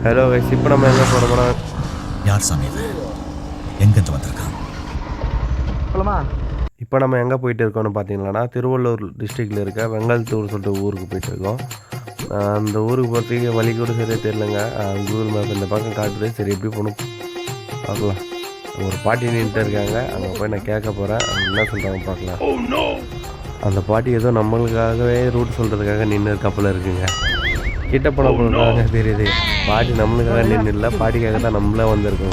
Hello guys, இப்போ நம்ம எங்கே போகிறோம்னா, யார் சாமி எங்கேருந்து வந்திருக்கான் சொல்லுமா. இப்போ நம்ம எங்கே போயிட்டு இருக்கோம்னு பார்த்தீங்கன்னா, திருவள்ளூர் டிஸ்ட்ரிக்டில் இருக்க வெங்கல்தூர் சொல்லிட்டு ஊருக்கு போயிட்டுருக்கோம். அந்த ஊருக்கு போகிறதுக்கு வழி கூட சரியாக தெரிலங்க. கூகுள் மேப் இந்த பக்கம் காட்டுது. சரி எப்படி போகணும் பார்க்கலாம். ஒரு பாட்டி நின்றுட்டு இருக்காங்க. அங்கே போய் நான் கேட்க போகிறேன். அவங்க என்ன சொல்கிறாங்க பார்க்கலாம். அந்த பாட்டி ஏதோ நம்மளுக்காகவே ரூட் சொல்கிறதுக்காக நின்று கப்பலில் இருக்குங்க. கிட்ட போனப்போங்க தெரியுது, பாட்டி நம்மளுக்காக நின்று இல்லை, பாட்டிக்காக தான் நம்மளே வந்திருக்கோம்.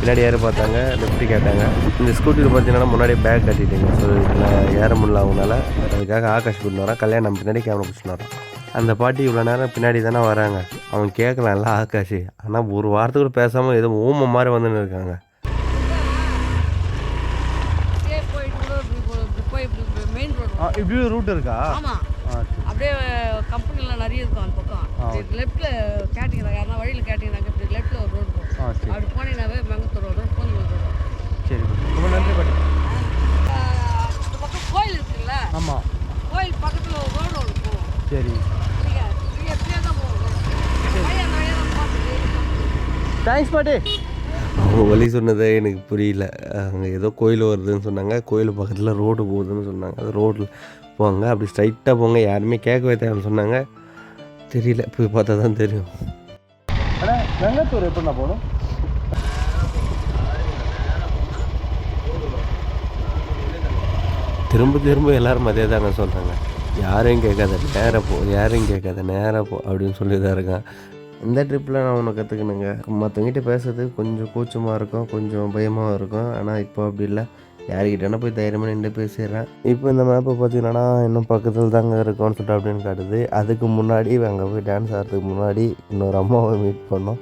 பின்னாடி யார் பார்த்தாங்க, லிஃப்ட்டு கேட்டாங்க. இந்த ஸ்கூட்டியில் பார்த்தீங்கன்னா முன்னாடி பேக் கட்டிட்டீங்க. ஸோ இதில் ஏற முடியல அவங்களால. அதுக்காக ஆகாஷ் கூட்டின்னு வரான். கல்யாணம் பின்னாடி கேமரா பிடிச்சின்னு வரான். அந்த பாட்டி இவ்வளோ நேரம் பின்னாடி தானே வராங்க. அவன் கேட்கலாம்ல ஆகாஷ். ஆனால் ஒரு வாரத்துக்கு கூட பேசாமல் ஏதோ ஊமை மாதிரி வந்துன்னு இருக்காங்க. இப்படி ரூட் இருக்கா? ஆமாம், அப்படியே கம்பெனிலாம் நிறைய இருக்கும் அந்த பக்கம். லெஃப்ட்டில் கேட்டிங்கன்னா யாருன்னா வழியில் கேட்டிங்கன்னாக்க இப்படி லெஃப்ட்டில் ஒரு ரோடு போகும். அப்படி போனீங்கன்னாவே வெங்கத்தூர் ரோடு, பூந்தமல்லி ரோடு. சரி, ரொம்ப நன்றி பாட்டி. இந்த பக்கம் கோயில் இருக்குல்ல? ஆமாம், கோயில் பக்கத்தில் ஒரு ரோடு ஒன்று போகும். சரி, எப்படியே தான் போகும். அந்த வழியாக தான் பார்த்துட்டு. தேங்க்ஸ் பாட்டி. அவங்க வழி சொன்னதே எனக்கு புரியல. அங்கே ஏதோ கோயில் வருதுன்னு சொன்னாங்க. கோயில் பக்கத்தில் ரோடு போகுதுன்னு சொன்னாங்க. அது ரோட்டில் போங்க, அப்படி ஸ்ட்ரைட்டாக போங்க, யாருமே கேட்கவே தேவைன்னு சொன்னாங்க. தெரியல, போய் பார்த்தா தான் தெரியும். ஆனால் வெங்கத்தூர் எப்படிண்ணா போகணும்? திரும்ப திரும்ப எல்லோரும் அதே தாங்க சொல்கிறாங்க. யாரையும் கேட்காத நேராக போ, யாரையும் கேட்காத நேராக போ அப்படின்னு சொல்லி தான் இருக்கான். இந்த ட்ரிப்பில் நான் ஒன்று கற்றுக்கணுங்க. மற்றவங்கிட்ட பேசுறது கொஞ்சம் கூச்சமாக இருக்கும், கொஞ்சம் பயமாக இருக்கும். ஆனால் இப்போ அப்படி இல்லை, யார்கிட்டனா போய் தைரியமாக நின்று பேசிடுறேன். இப்போ இந்த மேப்பை பார்த்தீங்கன்னா இன்னும் பக்கத்தில் தாங்க இருக்கோன்னு சொல்லிட்டு அப்படின்னு காட்டுது. அதுக்கு முன்னாடி அங்கே போய் டான்ஸ் ஆடுறதுக்கு முன்னாடி இன்னொரு அம்மாவை மீட் பண்ணோம்.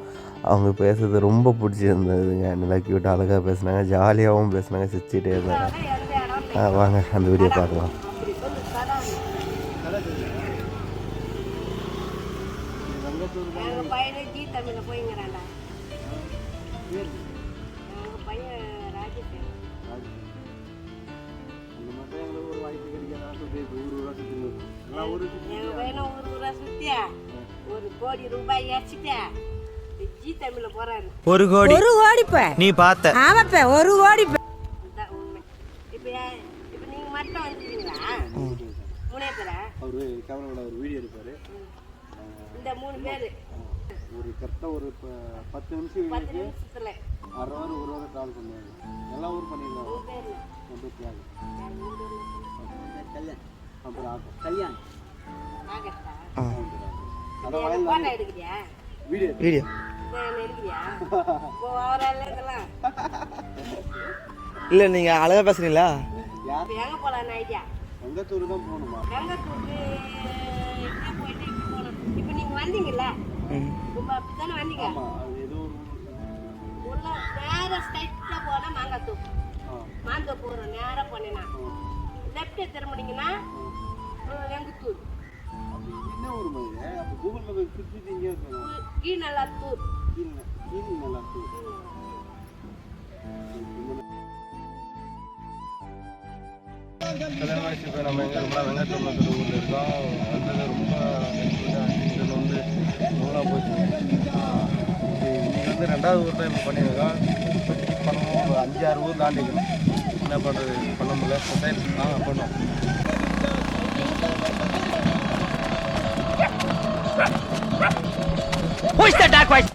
அவங்க பேசுறது ரொம்ப பிடிச்சிருந்ததுங்க. நல்லா க்யூட்டாக அழகாக பேசுனாங்க, ஜாலியாகவும் பேசுனாங்க, சிரிச்சிட்டே இருந்தாங்க. வாங்க அந்த வீடியோ பார்க்கலாம். எங்கள் பையனே ஜி தமிழில் போய்ங்கிறாண்டா. எங்கள் பையன் ராஜேஷ். எங்கள் பையனும் ஊரா சுற்றியா ஒரு கோடி ரூபாய் அடிச்சுட்டா ஜி தமிழில் போகிறாரு. ஒரு கோடி நீ பார்த்த? ஆமாப்ப, ஒரு கோடி. அதுதான் உண்மை. இப்போ நீங்கள் மட்டும் வந்துட்டீங்களா? மூணே பேரா? அவர் கேமராவில் ஒரு வீடியோ எடுப்பார். இந்த 3 பேர் ஒரு கரெக்டாக ஒரு 10 நிமிஷத்தில் நிமிஷத்தில் அரை ஒரு வாரம் ட்ராவல் பண்ணுவாங்க. நல்லா ஊர் பண்ணிடலாம். அப்புறம் கல்யாணம் எடுக்கிறியா? வீடியோ எடுக்கிறியா? அவரால் இதெல்லாம் இல்லை, நீங்கள் அழகாக பேசுறீங்களா? எங்கே போகலான்னு ஐடியா? வெங்கத்தூர் தான் போகணுமா? வெங்கத்தூருக்கு போயிட்டு போகணும். இப்போ நீங்கள் வந்தீங்கல்ல, இப்போ அப்படி தானே வந்தீங்க? உள்ள நேராக ஸ்ட்ரைட்டாக போனால் மாங்காத்தூர். மாந்தோப்பு போகிறோம். நேராக போனேன்னா லெஃப்ட்டு திரும்பினீங்கன்னா வெங்கத்தூர். என்ன ஊர் மாதிரி? அப்போ கூகுள் மேப் சுற்றிட்டு இங்கே இருக்கணும். கீழ்நல்லாத்தூர். கீழ்நல்லாத்தூர். இப்போ நம்ம எங்கே இருக்கோம், வெங்கத்தூர் ஊரில் இருக்கோம். வந்தது ரொம்ப சீசன் வந்து நூலாக போச்சு. இன்றைக்கி வந்து 2வது ஊர் தான் இப்போ பண்ணியிருக்கோம். பண்ணணும் ஒரு 5-6 ஊர் தாண்டிக்கணும். என்ன பண்ணுறது, பண்ண முடியல. சொசைட்டி பண்ணோம். Who's the dark voice?